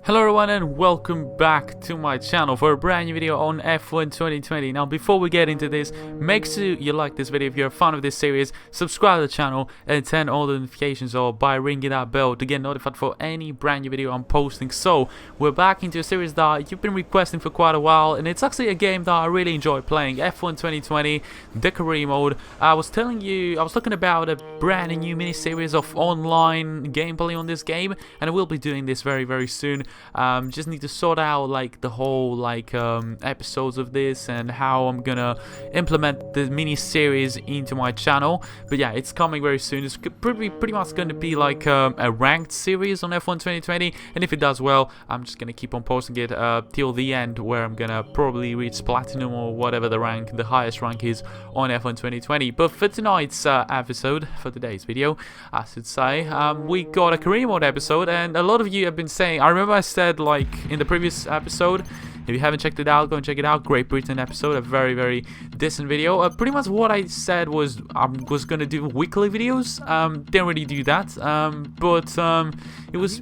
Hello everyone and welcome back to my channel for a brand new video on F1 2020. Now before we get into this, make sure you like this video if you're a fan of this series, subscribe to the channel and turn all the notifications on by ringing that bell to get notified for any brand new video I'm posting. So we're back into a series that you've been requesting for quite a while, and it's actually a game that I really enjoy playing, F1 2020, the career mode. I was looking about a brand new mini series of online gameplay on this game, and I will be doing this very soon. Just need to sort out like the whole episodes of this and how I'm gonna implement the mini series into my channel. But yeah, it's coming very soon. It's pretty much going to be like a ranked series on F1 2020, and if it does well, I'm just gonna keep on posting it till the end, where I'm gonna probably reach platinum or whatever the highest rank is on F1 2020. But for tonight's episode, for today's video, I should say, we got a career mode episode, and a lot of you have been saying, I remember I said like in the previous episode, if you haven't checked it out, go and check it out. Great Britain episode, a very decent video. Pretty much what I said was I was gonna do weekly videos. Didn't really do that, but it was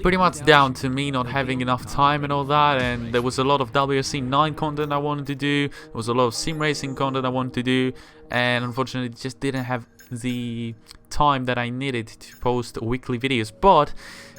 pretty much down to me not having enough time and all that, and there was a lot of WRC9 content I wanted to do, there was a lot of sim racing content I wanted to do, and unfortunately just didn't have the time that I needed to post weekly videos. But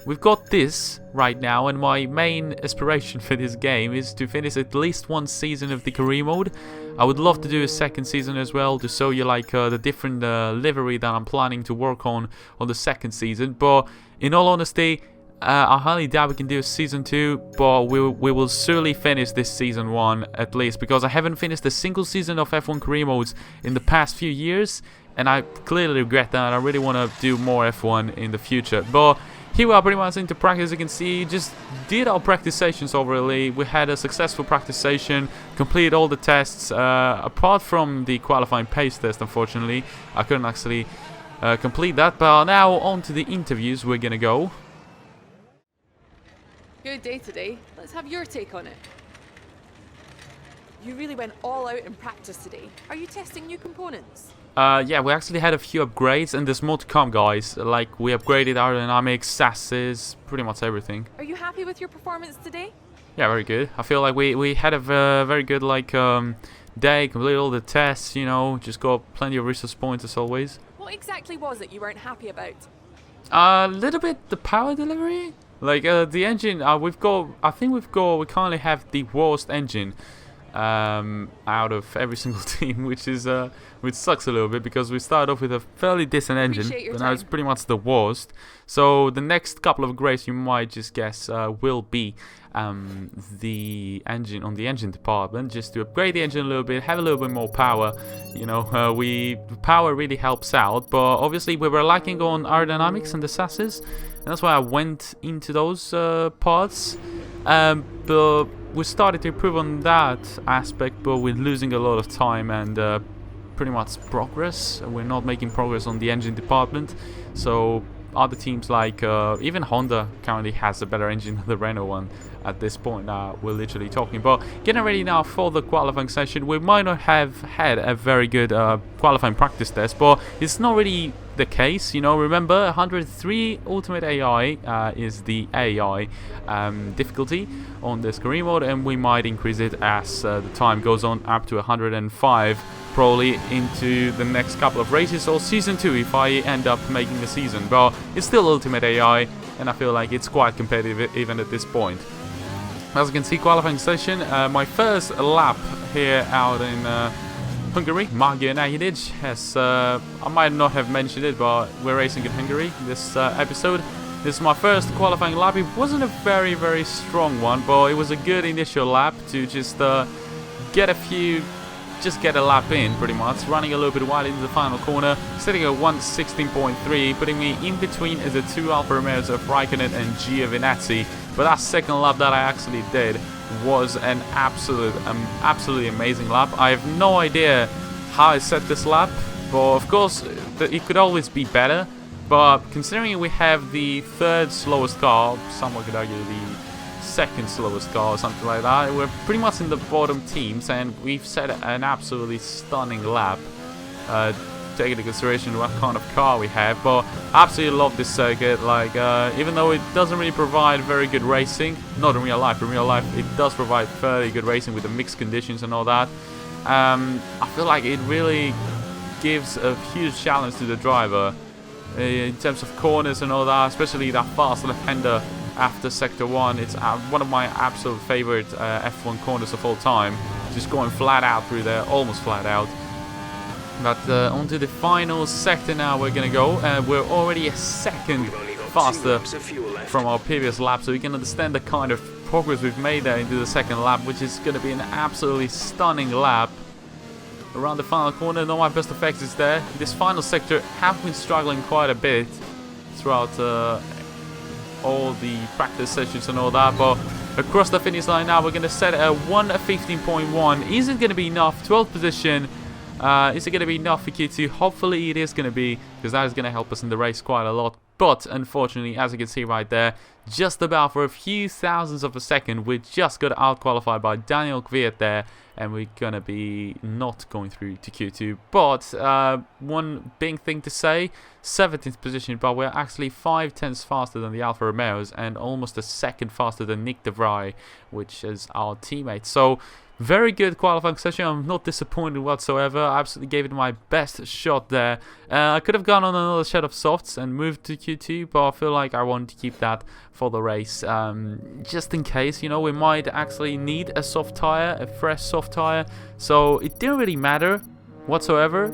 we've got this right now, and my main aspiration for this game is to finish at least one season of the career mode. I would love to do a second season as well, to show you like the different livery that I'm planning to work on the second season. But in all honesty, I highly doubt we can do a season 2, but we will surely finish this season 1 at least, because I haven't finished a single season of F1 career modes in the past few years, and I clearly regret that. I really want to do more F1 in the future. But here we are pretty much into practice. As you can see, just did our practice sessions overly. We had a successful practice session, completed all the tests, apart from the qualifying pace test. Unfortunately, I couldn't actually complete that. But now on to the interviews we're gonna go. Good day today. Let's have your take on it. You really went all out in practice today. Are you testing new components? Yeah, we actually had a few upgrades, and there's more to come, guys. Like, we upgraded aerodynamics, chassis, pretty much everything. Are you happy with your performance today? Yeah, very good. I feel like we had a very good day, completed all the tests, you know, just got plenty of resource points as always. What exactly was it you weren't happy about? A little bit the power delivery. Like the engine, we currently have the worst engine out of every single team, which sucks a little bit, because we started off with a fairly decent engine, but now it's pretty much the worst. So the next couple of upgrades, you might just guess, will be the engine, on the engine department, just to upgrade the engine a little bit, have a little bit more power. You know, power really helps out, but obviously we were lacking on aerodynamics and the chassis, and that's why I went into those parts. But we started to improve on that aspect, but we're losing a lot of time and pretty much progress. We're not making progress on the engine department. So other teams like even Honda currently has a better engine than the Renault one at this point. We're literally talking. But getting ready now for the qualifying session. We might not have had a very good qualifying practice test, but it's not really the case, you know. Remember, 103 Ultimate AI is the AI difficulty on this career mode, and we might increase it as the time goes on up to 105, probably into the next couple of races, or season 2 if I end up making the season. But it's still Ultimate AI, and I feel like it's quite competitive even at this point. As you can see, qualifying session, my first lap here out in Hungary, Magyar Nagydics. As I might not have mentioned it, but we're racing in Hungary this episode. This is my first qualifying lap. It wasn't a very strong one, but it was a good initial lap to just get a lap in, pretty much. Running a little bit wide into the final corner, setting a 1:16.3, putting me in between the two Alfa Romeos of Raikkonen and Giovinazzi. But that second lap that I actually did was an absolutely amazing lap. I have no idea how I set this lap, but of course it could always be better. But considering we have the third slowest car, someone could argue the second slowest car or something like that, we're pretty much in the bottom teams, and we've set an absolutely stunning lap. take into consideration what kind of car we have. But I absolutely love this circuit. Like, even though it doesn't really provide very good racing, not in real life. In real life, it does provide fairly good racing with the mixed conditions and all that. I feel like it really gives a huge challenge to the driver in terms of corners and all that, especially that fast left-hander after Sector 1. It's one of my absolute favorite F1 corners of all time. Just going flat out through there, almost flat out. But onto the final sector now we're going to go. We're already a second faster from our previous lap, so you can understand the kind of progress we've made there into the second lap, which is going to be an absolutely stunning lap. Around the final corner, not my best effects is there. This final sector have been struggling quite a bit throughout all the practice sessions and all that, but across the finish line now we're going to set a 1:15.1. Is it going to be enough? 12th position. Is it going to be enough for Q2? Hopefully it is going to be, because that is going to help us in the race quite a lot. But unfortunately, as you can see right there, just about for a few thousandths of a second, we just got out-qualified by Daniel Kvyat there, and we're going to be not going through to Q2. But one big thing to say, 17th position, but we're actually 5/10 faster than the Alfa Romeos and almost a second faster than Nick de Vries, which is our teammate. So very good qualifying session. I'm not disappointed whatsoever. I absolutely gave it my best shot there. I could have gone on another set of softs and moved to Q2, but I feel like I wanted to keep that for the race. Just in case, you know, we might actually need a soft tire, a fresh soft tire. So it didn't really matter whatsoever.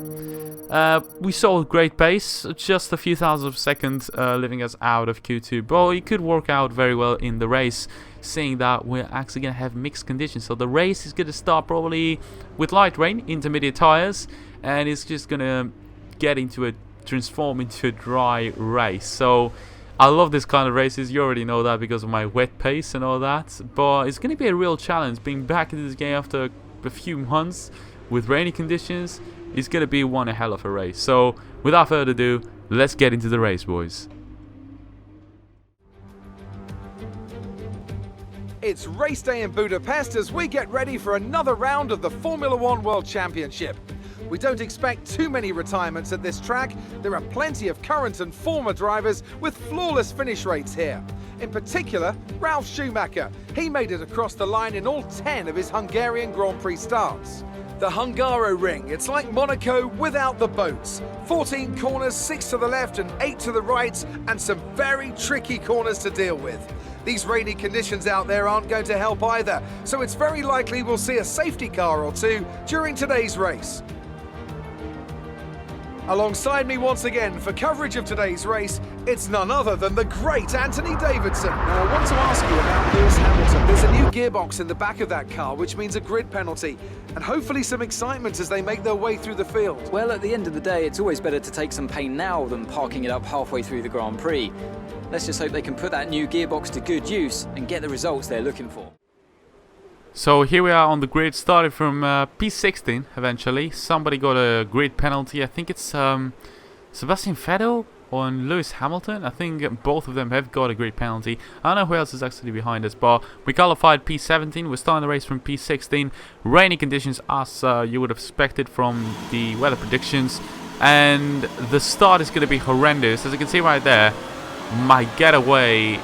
We saw a great pace, just a few thousandths of a second leaving us out of Q2. But it could work out very well in the race, seeing that we're actually going to have mixed conditions. So the race is going to start probably with light rain, intermediate tires, and it's just going to transform into a dry race. So I love this kind of races. You already know that because of my wet pace and all that. But it's going to be a real challenge being back into this game after a few months with rainy conditions. It's going to be one hell of a race. So without further ado, let's get into the race, boys. It's race day in Budapest as we get ready for another round of the Formula One World Championship. We don't expect too many retirements at this track. There are plenty of current and former drivers with flawless finish rates here. In particular, Ralf Schumacher. He made it across the line in all 10 of his Hungarian Grand Prix starts. The Hungaro Ring, it's like Monaco without the boats. 14 corners, 6 to the left and 8 to the right, and some very tricky corners to deal with. These rainy conditions out there aren't going to help either, so it's very likely we'll see a safety car or two during today's race. Alongside me once again for coverage of today's race, it's none other than the great Anthony Davidson. Now I want to ask you about Lewis Hamilton. There's a new gearbox in the back of that car, which means a grid penalty, and hopefully some excitement as they make their way through the field. Well, at the end of the day, it's always better to take some pain now than parking it up halfway through the Grand Prix. Let's just hope they can put that new gearbox to good use and get the results they're looking for. So here we are on the grid, started from P16 eventually. Somebody got a grid penalty. I think it's Sebastian Vettel or Lewis Hamilton. I think both of them have got a grid penalty. I don't know who else is actually behind us, but we qualified P17. We're starting the race from P16. Rainy conditions as you would have expected from the weather predictions. And the start is going to be horrendous. As you can see right there, my getaway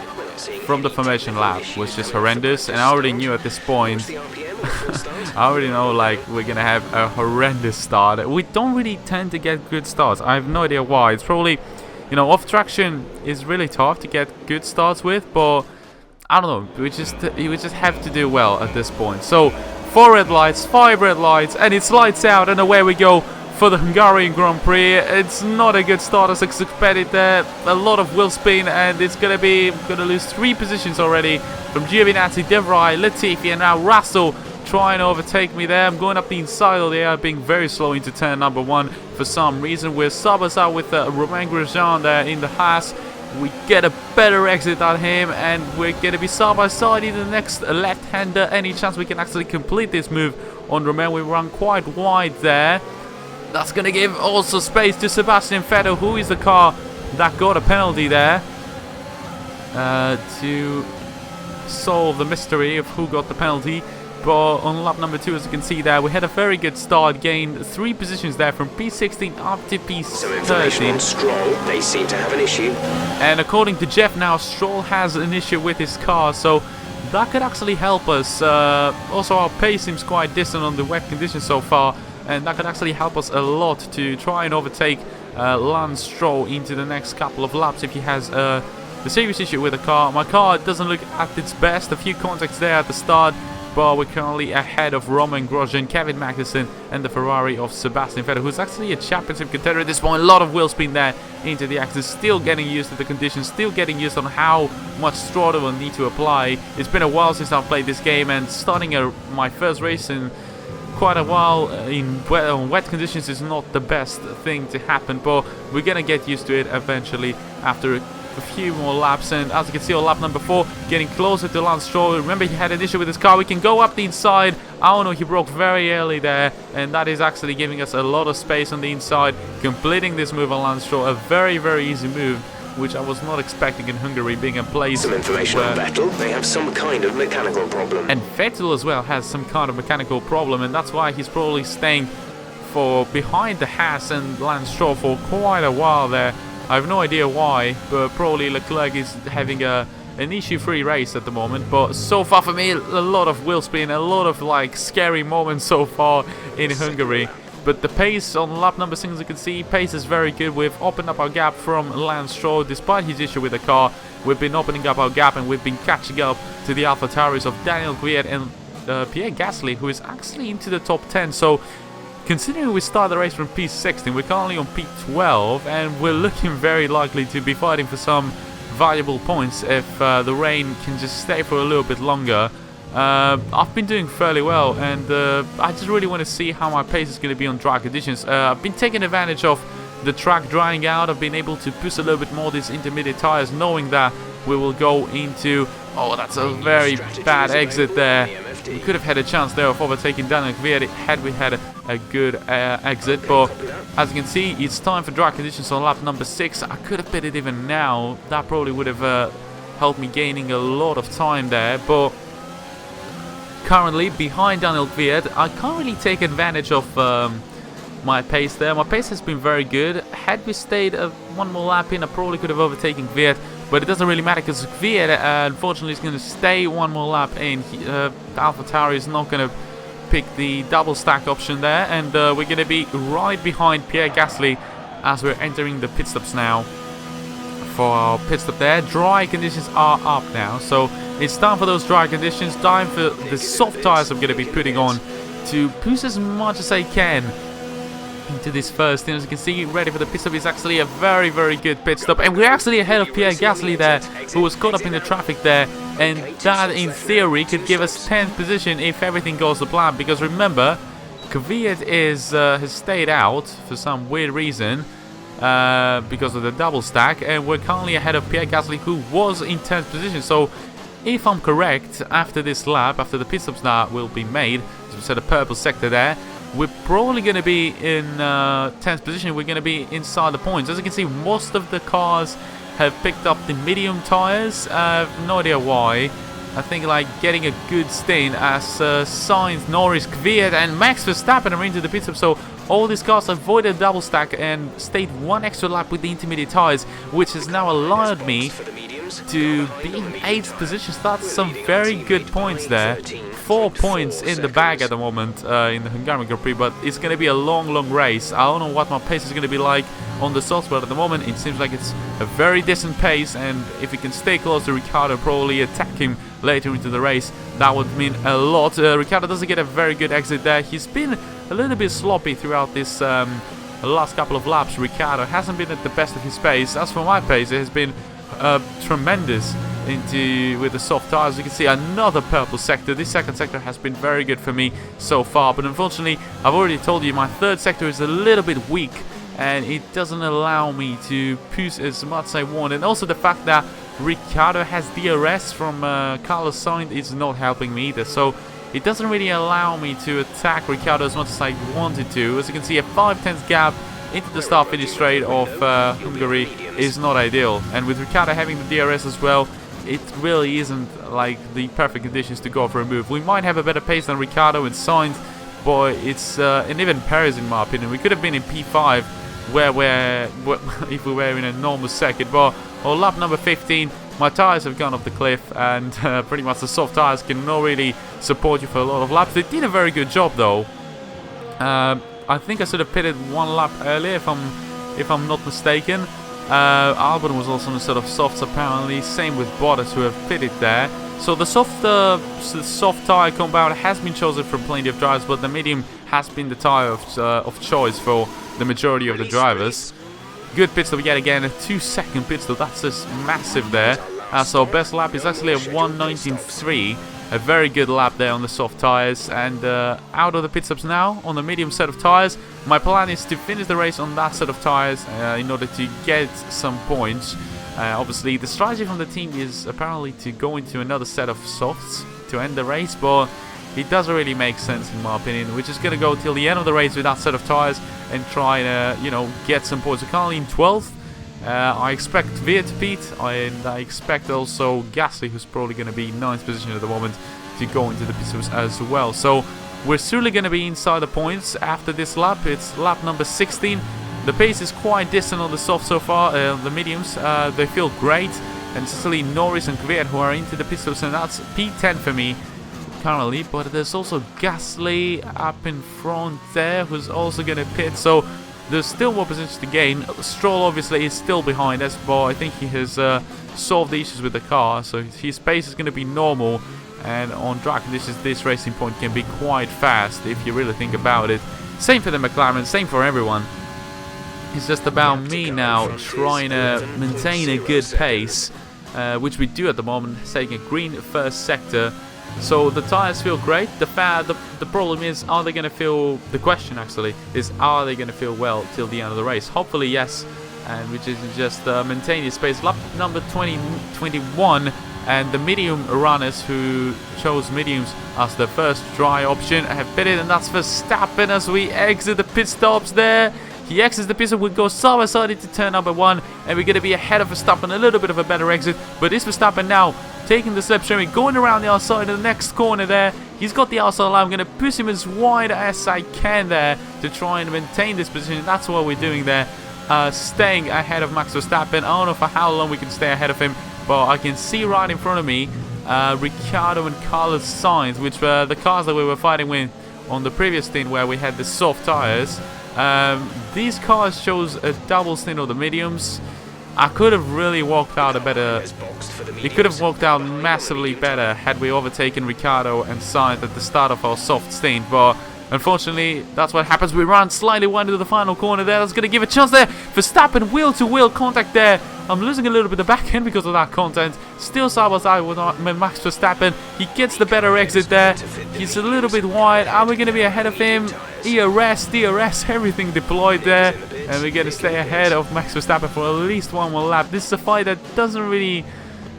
from the formation lap was just horrendous, and I already knew at this point I already know like we're gonna have a horrendous start. We don't really tend to get good starts. I have no idea why. It's probably, you know, off traction is really tough to get good starts with, but I don't know, we just have to do well at this point. So 4 red lights, 5 red lights, and it's lights out, and away we go for the Hungarian Grand Prix. It's not a good start as expected there. A lot of wheel spin, and it's gonna lose 3 positions already from Giovinazzi, De Vries, Latifi, and now Russell trying to overtake me there. I'm going up the inside of the air, being very slow into turn number 1 for some reason. We're sub out with Romain Grosjean there in the Haas. We get a better exit on him, and we're going to be side by side in the next left-hander. Any chance we can actually complete this move on Romain? We run quite wide there. That's going to give also space to Sebastian Vettel, who is the car that got a penalty there, to solve the mystery of who got the penalty. But on lap number 2, as you can see there, we had a very good start, gained 3 positions there from P16 up to Some information on P13. Stroll. They seem to have an issue. And according to Jeff now, Stroll has an issue with his car, so that could actually help us. Also, our pace seems quite decent on the wet conditions so far, and that could actually help us a lot to try and overtake Lance Stroll into the next couple of laps if he has a serious issue with the car. My car doesn't look at its best, a few contacts there at the start, but we're currently ahead of Roman Grosjean, Kevin Magnussen, and the Ferrari of Sebastian Vettel, who's actually a championship contender at this point. A lot of wheel spin there into the axis, still getting used to the conditions, still getting used on how much throttle will need to apply. It's been a while since I've played this game, and starting my first race in quite a while in wet conditions is not the best thing to happen, but we're gonna get used to it eventually after a few more laps. And as you can see on lap number 4, getting closer to Lance Stroll. Remember, he had an issue with his car. We can go up the inside. Oh no, he broke very early there, and that is actually giving us a lot of space on the inside, completing this move on Lance Stroll. A very, very easy move, which I was not expecting in Hungary, being a place Some information on where... Vettel. They have some kind of mechanical problem. And Vettel as well has some kind of mechanical problem, and that's why he's probably staying for behind the Haas and Lance Stroll for quite a while there. I have no idea why, but probably Leclerc is having an issue-free race at the moment. But so far for me, a lot of wheel spin, a lot of like scary moments so far in Hungary. But the pace on lap number 6, as you can see, pace is very good. We've opened up our gap from Lance Stroll despite his issue with the car. We've been opening up our gap, and we've been catching up to the AlphaTauris of Daniel Kvyat and Pierre Gasly, who is actually into the top 10. So considering we start the race from P16, we're currently on P12, and we're looking very likely to be fighting for some valuable points if the rain can just stay for a little bit longer. I've been doing fairly well, and I just really want to see how my pace is going to be on dry conditions. I've been taking advantage of the track drying out. I've been able to push a little bit more these intermediate tires, knowing that we will go into... Oh, that's a very bad exit there. We could have had a chance there of overtaking Daniel Kvyat had we had a good exit, but as you can see, it's time for dry conditions on lap number 6. I could have pit it even now. That probably would have helped me gaining a lot of time there, but currently behind Daniel Kvyat, I can't really take advantage of my pace there. My pace has been very good. Had we stayed one more lap in, I probably could have overtaken Kvyat, but it doesn't really matter because Kvyat unfortunately is going to stay one more lap in. AlphaTauri is not going to pick the double stack option there, and we're going to be right behind Pierre Gasly as we're entering the pit stops now. For our pit stop there, dry conditions are up now, so it's time for those dry conditions, time for the soft tires I'm going to be putting on to push as much as I can into this first thing. As you can see, ready for the pit stop is actually a very, very good pit stop, and we're actually ahead of Pierre Gasly there, who was caught up in the traffic there, and that in theory could give us 10th position if everything goes to plan, because remember, Kvyat has stayed out for some weird reason because of the double stack, and we're currently ahead of Pierre Gasly, who was in 10th position. So if I'm correct, after this lap, after the pit stops that will be made, as we said, a purple sector there, we're probably going to be in 10th position. We're going to be inside the points. As you can see, most of the cars have picked up the medium tires. I have no idea why. I think like getting a good stint as Sainz, Norris, Kvyat and Max Verstappen are into the pit stop. So all these cars avoided double stack and stayed one extra lap with the intermediate tires, which has now allowed me to be in 8th position. So that's some very good points there. 4 points in the bag at the moment in the Hungarian Grand Prix, but it's going to be a long, long race. I don't know what my pace is going to be like on the soft spot at the moment. It seems like it's a very decent pace, and if we can stay close to Ricciardo, probably attack him later into the race, that would mean a lot. Ricciardo doesn't get a very good exit there. He's been a little bit sloppy throughout this last couple of laps. Ricciardo hasn't been at the best of his pace. As for my pace, it has been tremendous with the soft tires. You can see another purple sector. This second sector has been very good for me so far, but unfortunately I've already told you my third sector is a little bit weak, and it doesn't allow me to push as much as I want. And also the fact that Ricciardo has DRS from Carlos Sainz is not helping me either, so it doesn't really allow me to attack Ricciardo as much as I wanted to. As you can see, a 5/10 gap into the start-finish straight of Hungary is not ideal, and with Ricciardo having the DRS as well, it really isn't like the perfect conditions to go for a move. We might have a better pace than Ricciardo and Sainz, but it's and even Perez, in my opinion. We could have been in P5 if we were in a normal circuit, but on lap number 15 my tires have gone off the cliff, and pretty much the soft tires cannot really support you for a lot of laps. They did a very good job though. I think I should have pitted one lap earlier if I'm not mistaken. Albon was also on a sort of softs apparently, same with Bottas, who have pitted there. So the soft tire compound has been chosen for plenty of drivers, but the medium has been the tire of choice for the majority of the drivers. Good pit stop yet again, a 2-second pit stop, that's just massive there. So best lap is actually a 1:19.3, a very good lap there on the soft tires. And out of the pit stops now on the medium set of tires. My plan is to finish the race on that set of tires in order to get some points. Obviously the strategy from the team is apparently to go into another set of softs to end the race, but it doesn't really make sense in my opinion. We're just going to go till the end of the race with that set of tires and try to, get some points. We're currently in 12th. I expect Veer to beat, and I expect also Gasly, who's probably going to be 9th position at the moment, to go into the pit stops as well. So we're certainly going to be inside the points after this lap. It's lap number 16. The pace is quite decent on the soft so far, the mediums. They feel great, and it's actually Norris and Kvyat who are into the pit stops, and that's P10 for me currently. But there's also Gasly up in front there, who's also going to pit, so there's still more positions to gain. Stroll obviously is still behind us, but I think he has solved the issues with the car, so his pace is going to be normal. And on track conditions, this racing point can be quite fast if you really think about it. Same for the McLaren, same for everyone. It's just about me now trying to maintain a good pace, which we do at the moment, taking a green first sector. So the tires feel great. The problem is, are they going to feel? The question actually is, are they going to feel well till the end of the race? Hopefully yes, and which is just maintain this pace. Lap number 21, and the medium runners who chose mediums as the first dry option have pitted, and that's Verstappen as we exit the pit stops there. He exits the pit stop, we go side by side into turn number 1, and we're going to be ahead of Verstappen, a little bit of a better exit. But is Verstappen now taking the slipstream, going around the outside of the next corner there? He's got the outside line. I'm going to push him as wide as I can there to try and maintain this position. That's what we're doing there, staying ahead of Max Verstappen. I don't know for how long we can stay ahead of him, but I can see right in front of me Ricciardo and Carlos Sainz, which were the cars that we were fighting with on the previous stint where we had the soft tires. These cars chose a double stint of the mediums. I could have really walked out a better. It could have walked out massively better had we overtaken Ricciardo and Sainz at the start of our soft stint, but unfortunately that's what happens. We run slightly wide into the final corner there. That's going to give a chance there. Verstappen wheel-to-wheel contact there. I'm losing a little bit of back end because of that content. Still side by side with Max Verstappen. He gets the better exit there. He's a little bit wide. Are we going to be ahead of him? DRS, everything deployed there. And we're going to stay ahead of Max Verstappen for at least one more lap. This is a fight that doesn't really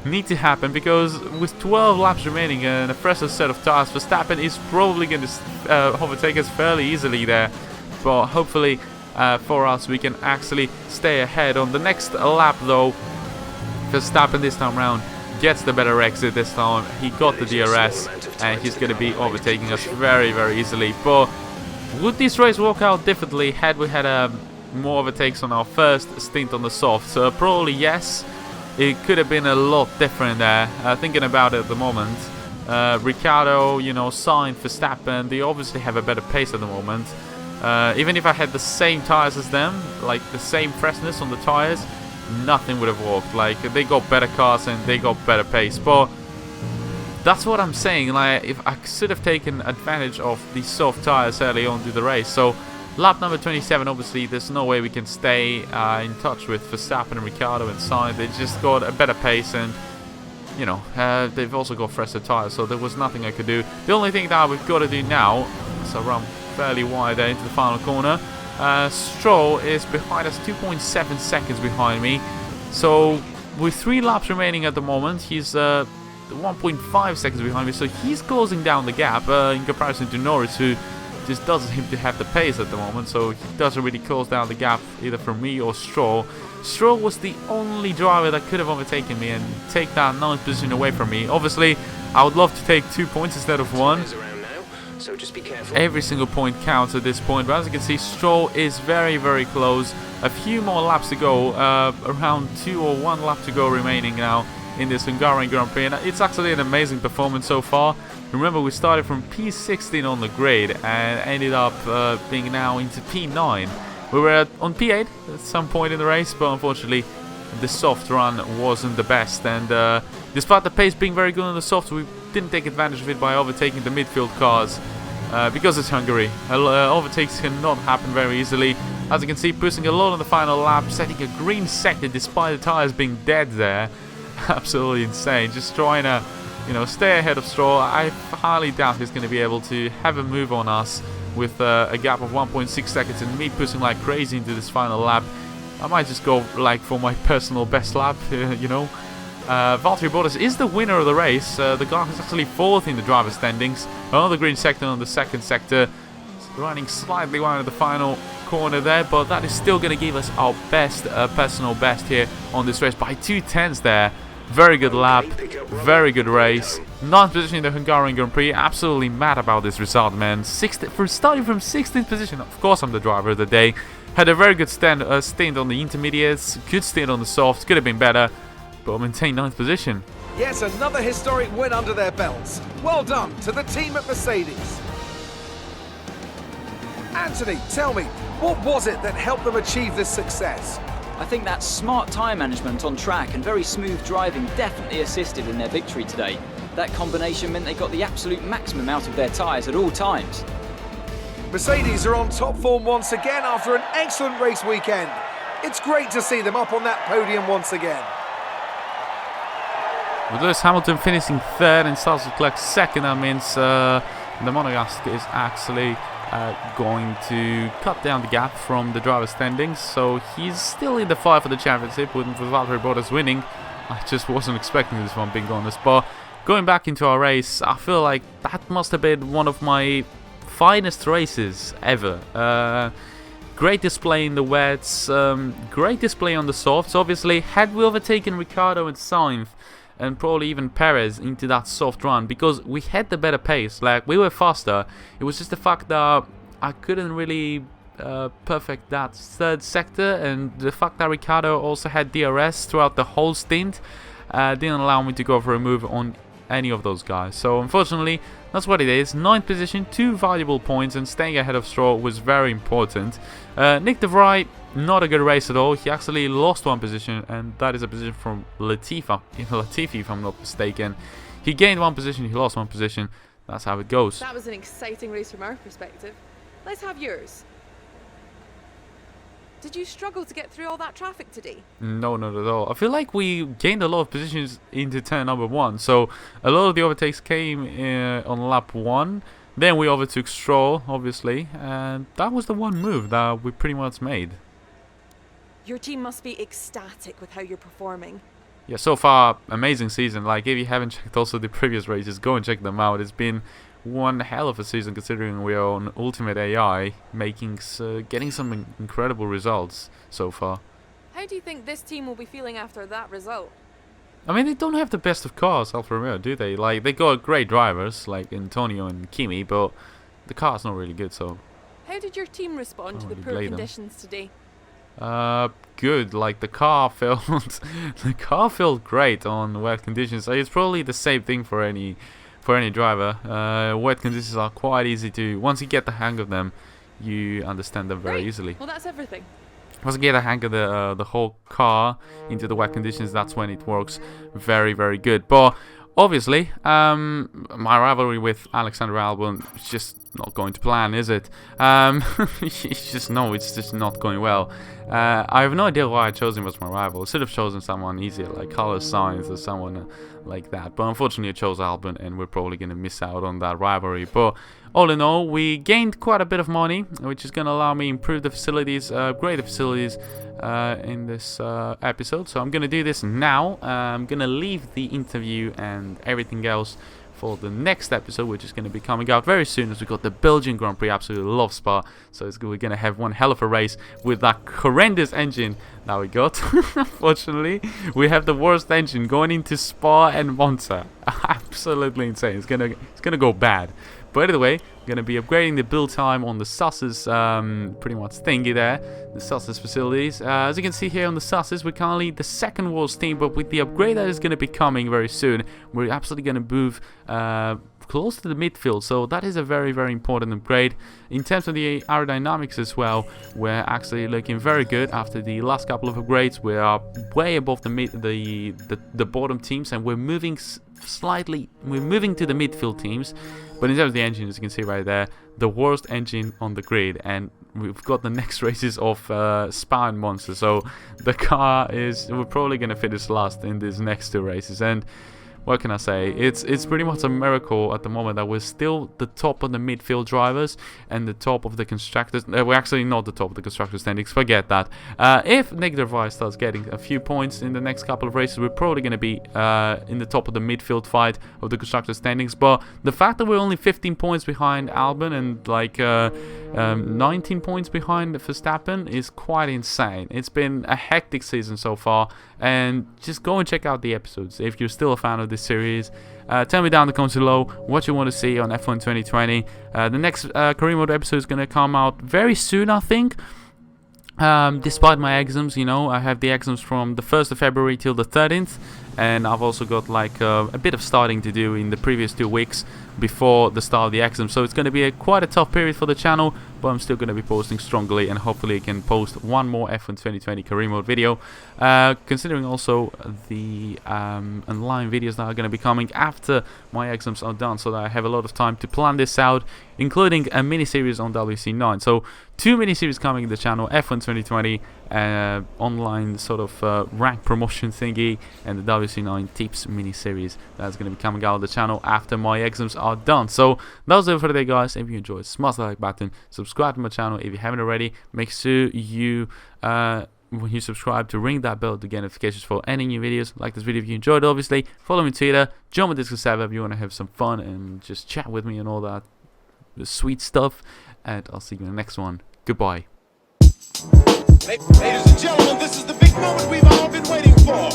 need to happen, because with 12 laps remaining and a fresh set of tires, Verstappen is probably going to overtake us fairly easily there. But hopefully for us, we can actually stay ahead. On the next lap though, Verstappen this time around gets the better exit this time. He got the DRS and he's going to be overtaking us very, very easily. But would this race work out differently had we had more overtakes on our first stint on the soft? So probably yes. It could have been a lot different there. Thinking about it at the moment, Ricciardo, Sainz, Verstappen, they obviously have a better pace at the moment. Even if I had the same tires as them, like the same freshness on the tires, nothing would have worked. Like, they got better cars and they got better pace. But that's what I'm saying. Like, if I should have taken advantage of the soft tires early on to the race. So lap number 27, obviously there's no way we can stay in touch with Verstappen and Ricciardo and Sainz. They just got a better pace, and they've also got fresher tires, so there was nothing I could do. The only thing that we've got to do now is run fairly wide there into the final corner. Stroll is behind us, 2.7 seconds behind me. So with 3 laps remaining at the moment, he's 1.5 seconds behind me, so he's closing down the gap in comparison to Norris, who just doesn't seem to have the pace at the moment, so he doesn't really close down the gap either from me or Stroll. Stroll was the only driver that could have overtaken me and take that 9th position away from me. Obviously, I would love to take 2 points instead of 1. So just be careful. Every single point counts at this point, but as you can see, Stroll is very, very close. A few more laps to go, around 2 or 1 lap to go remaining now in this Hungarian Grand Prix, and it's actually an amazing performance so far. Remember, we started from P16 on the grid and ended up being now into P9. We were on P8 at some point in the race, but unfortunately the soft run wasn't the best, and despite the pace being very good on the soft, we didn't take advantage of it by overtaking the midfield cars. Because it's Hungary, overtakes cannot happen very easily. As you can see, pushing a lot on the final lap, setting a green sector despite the tyres being dead there. Absolutely insane. Just trying to, stay ahead of Stroll. I highly doubt he's going to be able to have a move on us with a gap of 1.6 seconds and me pushing like crazy into this final lap. I might just go like for my personal best lap, Valtteri Bottas is the winner of the race. The guy is actually 4th in the driver's standings. Another green sector on the 2nd sector. Running slightly wide of the final corner there, but that is still going to give us our best, personal best here on this race by 2/10 there. Very good lap, very good race. 9th position in the Hungarian Grand Prix. Absolutely mad about this result, man. Starting from 16th position, of course I'm the driver of the day. Had a very good stint on the intermediates, good stint on the softs, could have been better, but maintained 9th position. Yes, another historic win under their belts. Well done to the team at Mercedes. Anthony, tell me, what was it that helped them achieve this success? I think that smart tyre management on track and very smooth driving definitely assisted in their victory today. That combination meant they got the absolute maximum out of their tyres at all times. Mercedes are on top form once again after an excellent race weekend. It's great to see them up on that podium once again. With Lewis Hamilton finishing 3rd and Charles Leclerc 2nd, that means the Monegasque is actually going to cut down the gap from the driver's standings, so he's still in the fight for the championship with Valtteri Bottas winning. I just wasn't expecting this one, being honest, but going back into our race, I feel like that must have been one of my finest races ever. Great display in the wets, great display on the softs. Obviously, had we overtaken Ricciardo and Sainz and probably even Perez into that soft run, because we had the better pace, like we were faster. It was just the fact that I couldn't really perfect that 3rd sector, and the fact that Ricciardo also had DRS throughout the whole stint didn't allow me to go for a move on any of those guys. So unfortunately, that's what it is. 9th position, 2 valuable points, and staying ahead of Stroll was very important. Nick de Vries, not a good race at all. He actually lost 1 position, and that is a position from Latifi, if I'm not mistaken. He gained 1 position, he lost 1 position. That's how it goes. That was an exciting race from our perspective. Let's have yours. Did you struggle to get through all that traffic today? No, not at all. I feel like we gained a lot of positions into turn number 1. So a lot of the overtakes came on lap 1. Then we overtook Stroll, obviously. And that was the one move that we pretty much made. Your team must be ecstatic with how you're performing. Yeah, so far, amazing season. Like, if you haven't checked also the previous races, go and check them out. It's been one hell of a season, considering we are on Ultimate AI, getting some incredible results so far. How do you think this team will be feeling after that result? I mean, they don't have the best of cars, Alfa Romeo, do they? Like, they got great drivers, like Antonio and Kimi, but the car's not really good, so... How did your team respond to the poor conditions today? Good. Like, the car felt great on wet conditions. It's probably the same thing for any driver. Wet conditions are quite easy to, once you get the hang of them, you understand them very easily. Well, that's everything. Once you get the hang of the whole car into the wet conditions, that's when it works very, very good. But obviously, my rivalry with Alexander Albon is just not going to plan, is it? It's just not going well. I have no idea why I chose him as my rival. I should have chosen someone easier, like Carlos Sainz or someone like that. But unfortunately, I chose Albon, and we're probably going to miss out on that rivalry. But all in all, we gained quite a bit of money, which is going to allow me to improve the facilities, upgrade the facilities in this episode. So I'm going to do this now. I'm going to leave the interview and everything else for the next episode, which is going to be coming out very soon, as we got the Belgian Grand Prix. Absolutely love Spa, so we're going to have one hell of a race with that horrendous engine that we got. Unfortunately, we have the worst engine going into Spa and Monza. Absolutely insane. It's gonna go bad. But anyway, we're going to be upgrading the build time on the Susses, pretty much thingy there, the Susses facilities. As you can see here on the Susses, we're currently the second world's team, but with the upgrade that is going to be coming very soon, we're absolutely going to move close to the midfield. So that is a very, very important upgrade. In terms of the aerodynamics as well, we're actually looking very good after the last couple of upgrades. We are way above the bottom teams, and we're moving we're moving to the midfield teams. But in terms of the engine, as you can see right there, the worst engine on the grid, and we've got the next races of Spa and Monza, so the car we're probably going to finish last in these next two races. And what can I say? It's pretty much a miracle at the moment that we're still the top of the midfield drivers and the top of the constructors. We're actually not the top of the constructors standings. Forget that. If Nick DeVries starts getting a few points in the next couple of races, we're probably going to be in the top of the midfield fight of the constructors standings. But the fact that we're only 15 points behind Albon and like 19 points behind Verstappen is quite insane. It's been a hectic season so far, and just go and check out the episodes if you're still a fan of this series. Tell me down in the comments below what you want to see on F1 2020. The next career mode episode is going to come out very soon, I think. Despite my exams, you know, I have the exams from the 1st of February till the 13th, and I've also got like a bit of starting to do in the previous 2 weeks before the start of the exam. So it's going to be quite a tough period for the channel, but I'm still going to be posting strongly, and hopefully I can post one more F1 2020 career mode video, considering also the online videos that are going to be coming after my exams are done, so that I have a lot of time to plan this out, including a mini-series on WC9. So 2 mini-series coming in the channel, F1 2020, online sort of rank promotion thingy, and the WC9 tips mini-series that's going to be coming out of the channel after my exams are done. So that was it for today, guys. If you enjoyed, smash the like button, subscribe to my channel if you haven't already. Make sure you when you subscribe to ring that bell to get notifications for any new videos. Like this video if you enjoyed, obviously. Follow me on Twitter, join my Discord server if you want to have some fun and just chat with me and all that sweet stuff. And I'll see you in the next one. Goodbye. Ladies and gentlemen, this is the big moment we've all been waiting for.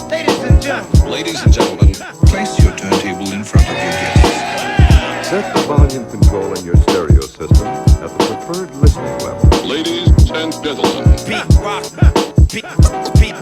Ladies and gentlemen, place your turntable in front of your guests. Set the volume control in your stereo system at the preferred listening level. Ladies and gentlemen, Beat rock, beat